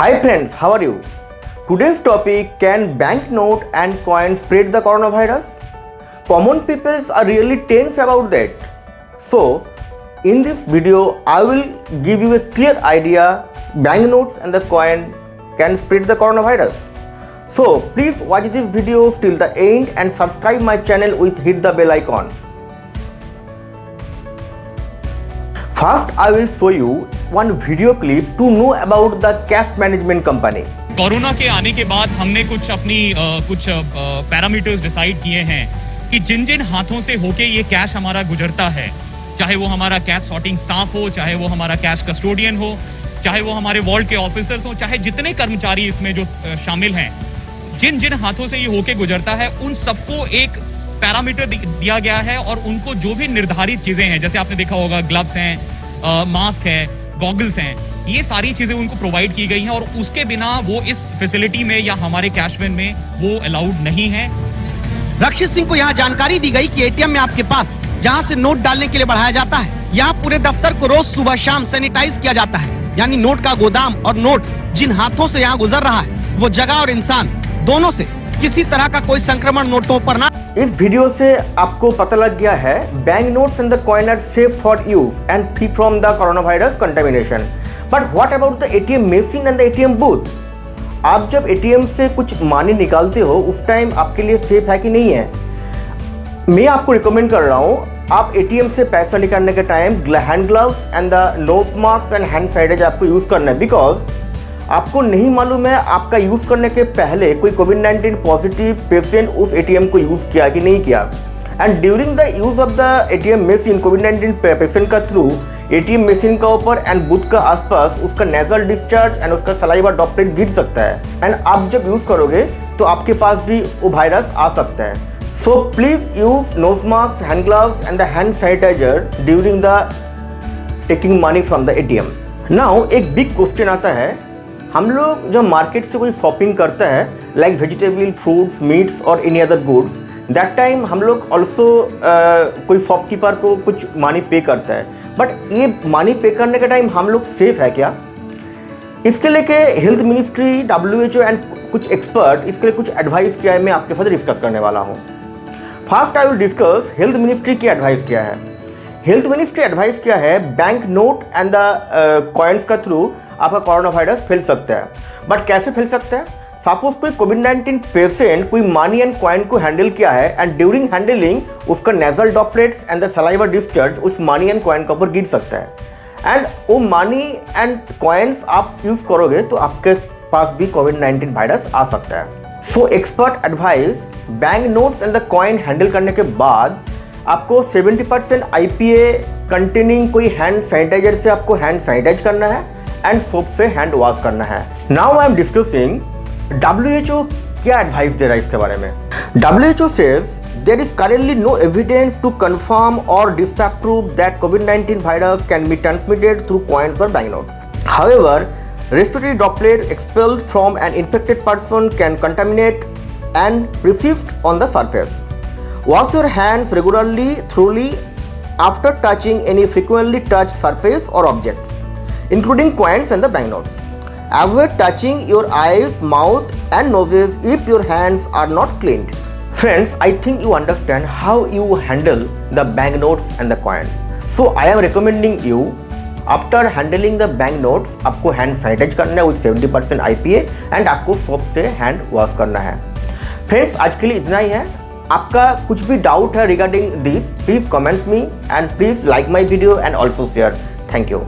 Hi friends, how are you? Today's topic: can banknote and coins spread the coronavirus? Common people are really tense about that. So, in this video, I will give you a clear idea banknotes and the coin can spread the coronavirus. So, please watch this video till the end and subscribe my channel with hit the bell icon. First, I will show you one video clip to know about the cash management company. Corona के आने के बाद हमने कुछ अपनी कुछ parameters decide किए हैं कि जिन जिन हाथों से होके ये कैश हमारा गुजरता है, चाहे वो हमारा कैश सॉर्टिंग स्टाफ हो, चाहे वो हमारा कैश कस्टोडियन हो, चाहे वो हमारे वॉल्ट के ऑफिसर्स हो, चाहे जितने कर्मचारी इसमें जो शामिल हैं, जिन जिन हाथों से ये होके गुजरता है उन सबको एक पैरामीटर दिया गया है और उनको जो भी निर्धारित चीजें हैं, जैसे आपने देखा होगा ग्लव्स हैं, मास्क है, गॉगल्स हैं, ये सारी चीजें उनको प्रोवाइड की गई हैं और उसके बिना वो इस फैसिलिटी में या हमारे कैश वैन में वो अलाउड नहीं है। रक्षित सिंह को यहाँ जानकारी दी गई कि एटीएम में आपके पास जहाँ से नोट डालने के लिए बढ़ाया जाता है, यहाँ पूरे दफ्तर को रोज सुबह शाम सैनिटाइज किया जाता है, यानी नोट का गोदाम और नोट जिन हाथों से यहाँ गुजर रहा है वो जगह और इंसान दोनों से किसी तरह का कोई संक्रमण नोटों पर ना। इस वीडियो से आपको पता लग गया है bank notes and the coin are safe for use and free from the corona virus contamination. But what about the ATM machine and the ATM booth? आप जब एटीएम से कुछ मानी निकालते हो उस टाइम आपके लिए सेफ है कि नहीं है? मैं आपको रिकमेंड कर रहा हूँ आप एटीएम से पैसा निकालने के time hand gloves and the nose mask and hand sanitiser आपको यूज करना है, बिकॉज आपको नहीं मालूम है आपका यूज करने के पहले कोई कोविड-19 पॉजिटिव पेशेंट उस एटीएम को यूज किया कि नहीं किया। And during the use of the ATM machine covid patient का थ्रू एटीएम मशीन का ऊपर एंड बूथ का आसपास उसका नेजल डिस्चार्ज एंड उसका सलाइवा ड्रॉपलेट गिर सकता है एंड आप जब यूज करोगे तो आपके पास भी वो वायरस आ सकता है। So please use nose mask, hand gloves and the hand sanitiser during the taking money from the ATM. Now एक बिग क्वेश्चन आता है, हम लोग जब मार्केट से कोई शॉपिंग करता है लाइक वेजिटेबल, फ्रूट्स, मीट्स और any other goods, that time हम लोग ऑल्सो कोई शॉपकीपर को कुछ मनी पे करता है, बट ये मनी पे करने के टाइम हम लोग सेफ है क्या? इसके लेके हेल्थ मिनिस्ट्री, WHO एंड कुछ एक्सपर्ट इसके लिए कुछ एडवाइस किया है, मैं आपके साथ डिस्कस करने वाला हूँ। First I will discuss health ministry की एडवाइस क्या है। हेल्थ मिनिस्ट्री एडवाइस किया है bank note and the coins का थ्रू आपका कोरोना वायरस फैल सकता है, बट कैसे फैल सकता है? सपोज कोई कोविड-19 पेशेंट कोई मनी एंड कॉइन को हैंडल किया है एंड ड्यूरिंग हैंडलिंग उसका nasal droplets and the saliva discharge उस मनी एंड कॉइन के ऊपर गिर सकता है एंड वो मनी एंड कॉइन्स आप यूज करोगे तो आपके पास भी कोविड-19 वायरस आ सकता है। So expert advice bank notes and the coin handle करने के बाद आपको 70% IPA कंटेनिंग कोई हैंड सैनिटाइजर से आपको हैंड सैनिटाइज करना है एंड सोप से हैंड वॉश करना है। Now I am discussing WHO क्या एडवाइस दे रहा है इसके बारे में। WHO says there is currently no evidence to confirm or disprove that COVID-19 virus can be transmitted through coins or banknotes. However, respiratory droplets expelled from an infected person can contaminate and persist on the surface. Wash your hands regularly thoroughly after touching any frequently touched surface or objects, including coins and the banknotes. Avoid touching your eyes, mouth and noses if your hands are not cleaned. Friends, I think you understand how you handle the banknotes and the coin. So I am recommending you after handling the banknotes आपको hand sanitize करना है with 70% IPA and आपको soap से hand wash करना है। Friends, आज के लिए इतना ही है। आपका कुछ भी डाउट है regarding this, please comments me and please like my video and also share. Thank you.